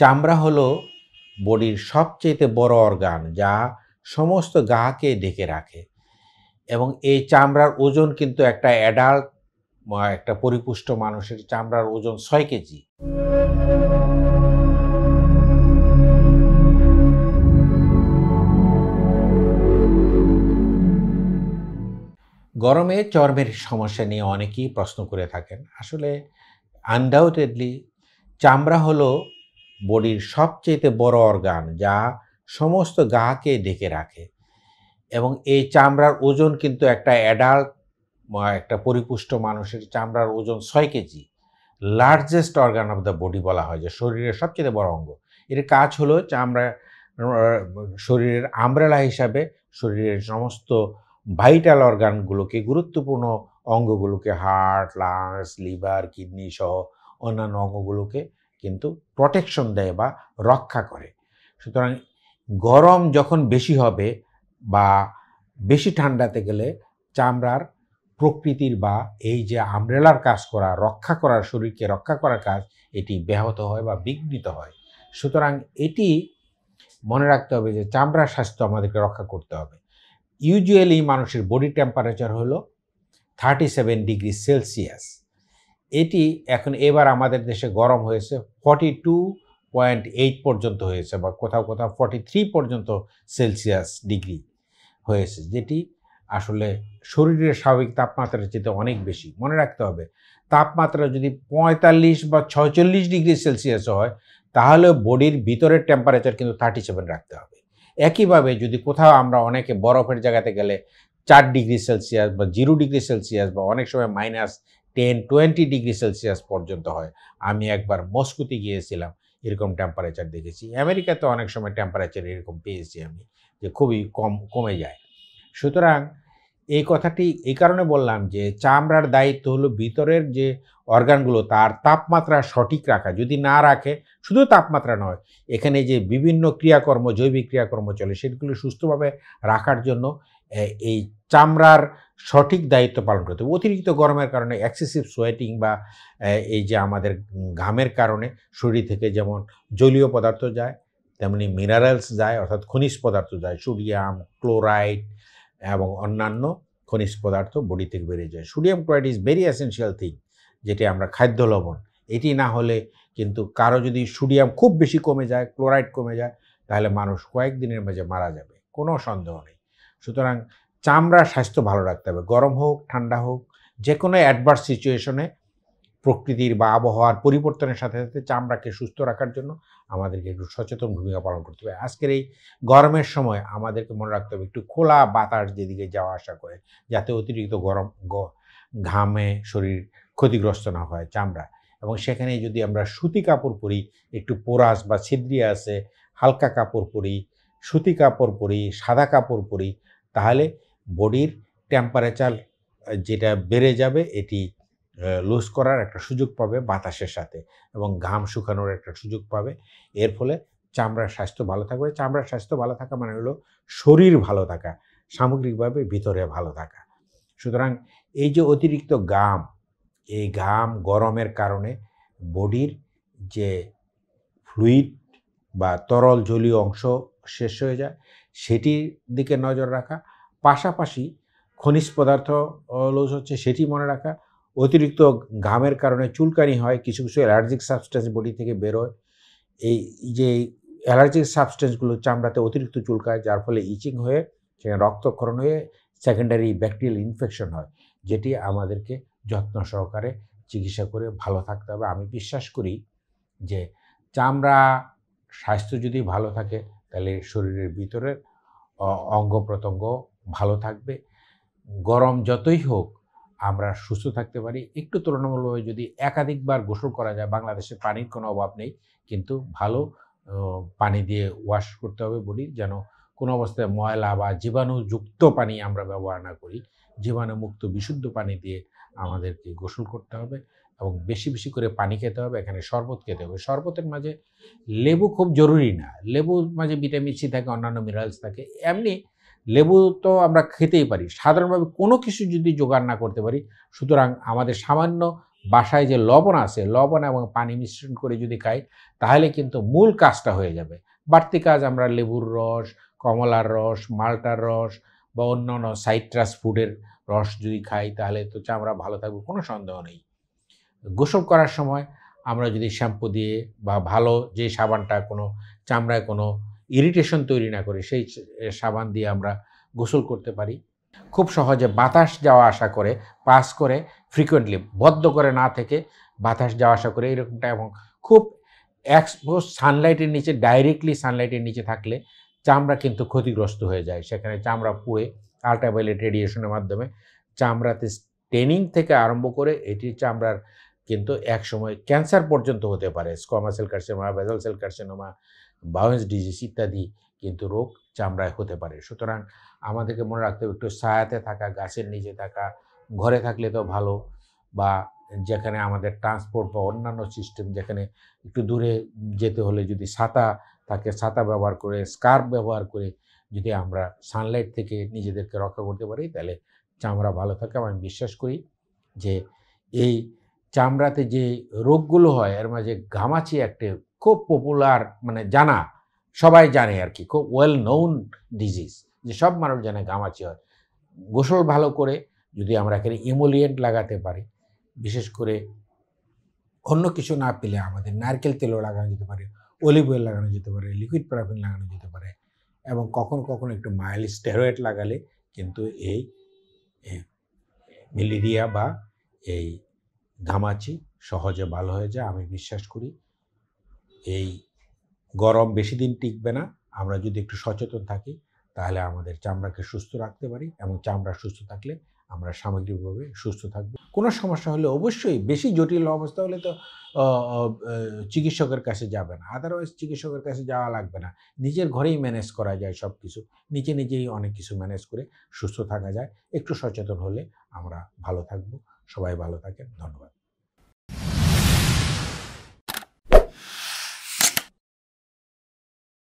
চামড়া হলো বডির সবচেয়ে বড় অর্গান, যা সমস্ত গাকে ঢেকে রাখে। এবং এই চামড়ার ওজন কিন্তু একটা অ্যাডাল্ট একটা পরিপুষ্ট মানুষের চামড়ার ওজন 6 কেজি। গরমে চর্মের সমস্যা নিয়ে অনেকেই প্রশ্ন করে থাকেন। আসলে আনডাউটেডলি চামড়া হলো বডির সবচেয়ে বড় অর্গান, যা সমস্ত গাকে ঢেকে রাখে। এবং এই চামড়ার ওজন কিন্তু একটা অ্যাডাল্ট একটা পরিপুষ্ট মানুষের চামড়ার ওজন 6 KG. Largest organ of the body বলা হয়, যে শরীরের সবচেয়ে বড় অঙ্গ। এর কাজ হলো চামড়া শরীরের আমব্রেলা হিসাবে শরীরের সমস্ত ভাইটাল অর্গানগুলোকে, গুরুত্বপূর্ণ অঙ্গগুলোকে, হার্ট, লাংস, লিভার, কিডনি সহ অন্যান্য অঙ্গগুলোকে কিন্তু প্রোটেকশন দেয় বা রক্ষা করে। সুতরাং গরম যখন বেশি হবে বা বেশি ঠান্ডাতে গেলে চামড়ার প্রকৃতির বা এই যে আমব্রেলার কাজ করা, রক্ষা করার, শরীরকে রক্ষা করার কাজ, এটি ব্যাহত হয় বা বিঘ্নিত হয়। সুতরাং এটি মনে রাখতে হবে যে চামড়ার স্বাস্থ্য আমাদেরকে রক্ষা করতে হবে। ইউজুয়ালি মানুষের বডি টেম্পারেচার হলো 37 ডিগ্রি সেলসিয়াস। এটি এখন এবার আমাদের দেশে গরম হয়েছে 42.8 পর্যন্ত হয়েছে, বা কোথাও কোথাও 43 পর্যন্ত সেলসিয়াস ডিগ্রি হয়েছে, যেটি আসলে শরীরের স্বাভাবিক তাপমাত্রার চেয়ে অনেক বেশি। মনে রাখতে হবে, তাপমাত্রা যদি 45 বা 46 ডিগ্রি সেলসিয়াস হয়, তাহলে বডির ভিতরের টেম্পারেচার কিন্তু 37 রাখতে হবে। একইভাবে যদি কোথাও আমরা অনেকে বরফের জায়গাতে গেলে 4 ডিগ্রি সেলসিয়াস বা 0 ডিগ্রি সেলসিয়াস বা অনেক সময় -10-20 ডিগ্রি সেলসিয়াস পর্যন্ত হয়। আমি একবার মস্কোতে গিয়েছিলাম, এরকম টেম্পারেচার দেখেছি। আমেরিকাতে অনেক সময় টেম্পারেচার এরকম পেয়েছি আমি, যে খুবই কমে যায়। সুতরাং এই কথাটি এই কারণে বললাম যে চামড়ার দায়িত্ব হলো ভিতরের যে অর্গানগুলো তার তাপমাত্রা সঠিক রাখা। যদি না রাখে, শুধু তাপমাত্রা নয়, এখানে যে বিভিন্ন ক্রিয়াকর্ম, জৈবিক ক্রিয়াকর্ম চলে, সেগুলো সুস্থভাবে রাখার জন্য এই চামড়ার সঠিক দায়িত্ব পালন করতে হবে। অতিরিক্ত গরমের কারণে এক্সেসিভ সোয়েটিং বা এই যে আমাদের ঘামের কারণে শরীর থেকে যেমন জলীয় পদার্থ যায়, তেমনি মিনারেলস যায়, অর্থাৎ খনিজ পদার্থ যায়, সোডিয়াম, ক্লোরাইড এবং অন্যান্য খনিজ পদার্থ বডি থেকে বেরিয়ে যায়। Sodium chloride is very essential thing, যেটি আমরা খাদ্য লবণ। এটি না হলে কিন্তু কারো যদি সোডিয়াম খুব বেশি কমে যায়, ক্লোরাইড কমে যায়, তাহলে মানুষ কয়েকদিনের মাঝে মারা যাবে, কোনো সন্দেহ নেই। সুতরাং চামড়ার স্বাস্থ্য ভালো রাখতে হবে। গরম হোক, ঠান্ডা হোক, যে কোনো অ্যাডভার্স সিচুয়েশনে প্রকৃতির বা আবহাওয়ার পরিবর্তনের সাথে সাথে চামড়াকে সুস্থ রাখার জন্য আমাদেরকে একটু সচেতন ভূমিকা পালন করতে হবে। আজকের এই গরমের সময় আমাদেরকে মনে রাখতে হবে একটু খোলা বাতাস যেদিকে যাওয়া আসা করে, যাতে অতিরিক্ত গরম ঘামে শরীর ক্ষতিগ্রস্ত না হয় চামড়া। এবং সেখানে যদি আমরা সুতি কাপড় পরি, একটু পোরাস বা ছিদ্রিয়া আছে, হালকা কাপড় পরি, সুতি কাপড় পরি, সাদা কাপড় পরি, তাহলে বডির টেম্পারেচার যেটা বেড়ে যাবে, এটি লুজ করার একটা সুযোগ পাবে বাতাসের সাথে, এবং ঘাম শুকানোর একটা সুযোগ পাবে। এর ফলে চামড়ার স্বাস্থ্য ভালো থাকবে। চামড়ার স্বাস্থ্য ভালো থাকা মানে হলো শরীর ভালো থাকা, সামগ্রিকভাবে ভিতরে ভালো থাকা। সুতরাং এই যে অতিরিক্ত ঘাম, এই ঘাম গরমের কারণে বডির যে ফ্লুইড বা তরল জলীয় অংশ শেষ হয়ে যায়, সেটির দিকে নজর রাখা, পাশাপাশি খনিজ পদার্থ লুজ হচ্ছে সেটি মনে রাখা। অতিরিক্ত ঘামের কারণে চুলকানি হয়, কিছু কিছু অ্যালার্জিক সাবস্টেন্স বডি থেকে বেরোয়। এই যে অ্যালার্জিক সাবস্টেন্সগুলো চামড়াতে অতিরিক্ত চুলকায়, যার ফলে ইচিং হয়ে সেখানে রক্তক্ষরণ হয়ে সেকেন্ডারি ব্যাকটেরিয়াল ইনফেকশন হয়, যেটি আমাদেরকে যত্ন সহকারে চিকিৎসা করে ভালো থাকতে হবে। আমি বিশ্বাস করি যে চামড়া স্বাস্থ্য যদি ভালো থাকে, তাহলে শরীরের ভিতরের অঙ্গ প্রত্যঙ্গ ভালো থাকবে। গরম যতই হোক, আমরা সুস্থ থাকতে পারি একটু তুলনামূলকভাবে যদি একাধিকবার গোসল করা যায়। বাংলাদেশে পানির কোনো অভাব নেই, কিন্তু ভালো পানি দিয়ে ওয়াশ করতে হবে বডি, যেন কোনো অবস্থায় ময়লা বা জীবাণুযুক্ত পানি আমরা ব্যবহার না করি। জীবাণুমুক্ত বিশুদ্ধ পানি দিয়ে আমাদেরকে গোসল করতে হবে, এবং বেশি বেশি করে পানি খেতে হবে। এখানে শরবত খেতে হবে। শরবতের মাঝে লেবু খুব জরুরি না, লেবুর মাঝে ভিটামিন সি থাকে, অন্যান্য মিনারেলস থাকে। এমনি লেবু তো আমরা খেতেই পারি, সাধারণভাবে কোনো কিছু যদি জোগাড় না করতে পারি। সুতরাং আমাদের সামান্য বাসায় যে লবণ আছে, লবণ এবং পানি মিশ্রণ করে যদি খাই, তাহলে কিন্তু মূল কাজটা হয়ে যাবে। বাড়তি কাজ আমরা লেবুর রস, কমলার রস, মাল্টার রস বা অন্যান্য সাইট্রাস ফুডের রস যদি খাই, তাহলে তো চামড়া ভালো থাকবে, কোনো সন্দেহ নেই। গোসল করার সময় আমরা যদি শ্যাম্পু দিয়ে বা ভালো যে সাবানটা কোনো চামড়ায় কোনো ইরিটেশন তৈরি না করে, সেই সাবান দিয়ে আমরা গোসল করতে পারি। খুব সহজে বাতাস যাওয়া আসা করে, পাস করে ফ্রিকোয়েন্টলি, বদ্ধ করে না থেকে বাতাস যাওয়া আসা করে এরকমটা, এবং খুব এক্সপোজ সানলাইটের নিচে, ডাইরেক্টলি সানলাইটের নিচে থাকলে চামড়া কিন্তু ক্ষতিগ্রস্ত হয়ে যায়। সেখানে চামড়া পুড়ে আল্ট্রাভায়োলেট রেডিয়েশনের মাধ্যমে চামড়াতে স্টেনিং থেকে আরম্ভ করে এটি চামড়ার কিন্তু একসময় ক্যান্সার পর্যন্ত হতে পারে। Squamous cell carcinoma, basal cell carcinoma, Bowen's disease ইত্যাদি কিন্তু রোগ চামড়ায় হতে পারে। সুতরাং আমাদেরকে মনে রাখতে হবে, একটু ছায়াতে থাকা, গাছের নিচে থাকা, ঘরে থাকলে তো ভালো, বা যেখানে আমাদের ট্রান্সপোর্ট বা অন্যান্য সিস্টেম, যেখানে একটু দূরে যেতে হলে যদি ছাতা থাকে, ছাতা ব্যবহার করে, স্কার্ফ ব্যবহার করে যদি আমরা সানলাইট থেকে নিজেদেরকে রক্ষা করতে পারি, তাহলে চামড়া ভালো থাকে। আমি বিশ্বাস করি যে এই চামড়াতে যে রোগগুলো হয় এর মাঝে ঘামাচি একটা খুব পপুলার, মানে জানা, সবাই জানে আর কি, খুব ওয়েল নোন ডিজিজ, যে সব মানুষ জানে ঘামাচি হয়। গোসল ভালো করে যদি আমরা এখানে ইমোলিয়েন্ট লাগাতে পারি, বিশেষ করে অন্য কিছু না পেলে আমাদের নারকেল তেলও লাগানো যেতে পারে, অলিভ অয়েল লাগানো যেতে পারে, লিকুইড প্যারাফিন লাগানো যেতে পারে, এবং কখনো কখনো একটু মাইল্ড স্টেরয়েড লাগালে কিন্তু এই ম্যালেরিয়া বা এই ঘামাচি সহজে ভালো হয়ে যায়। আমি বিশ্বাস করি এই গরম বেশি দিন টিকবে না। আমরা যদি একটু সচেতন থাকি, তাহলে আমাদের চামড়াকে সুস্থ রাখতে পারি, এবং চামড়া সুস্থ থাকলে আমরা সামগ্রিকভাবে সুস্থ থাকব। কোনো সমস্যা হলে অবশ্যই, বেশি জটিল অবস্থা হলে তো অ অ চিকিৎসকের কাছে যাবেন। আদারওয়াইজ চিকিৎসকের কাছে যাওয়া লাগবে না। নিজের ঘরেই ম্যানেজ করা যায় সব কিছু। নিজেই অনেক কিছু ম্যানেজ করে সুস্থ থাকা যায়। একটু সচেতন হলে আমরা ভালো থাকব। সবাই ভালো থাকেন। ধন্যবাদ।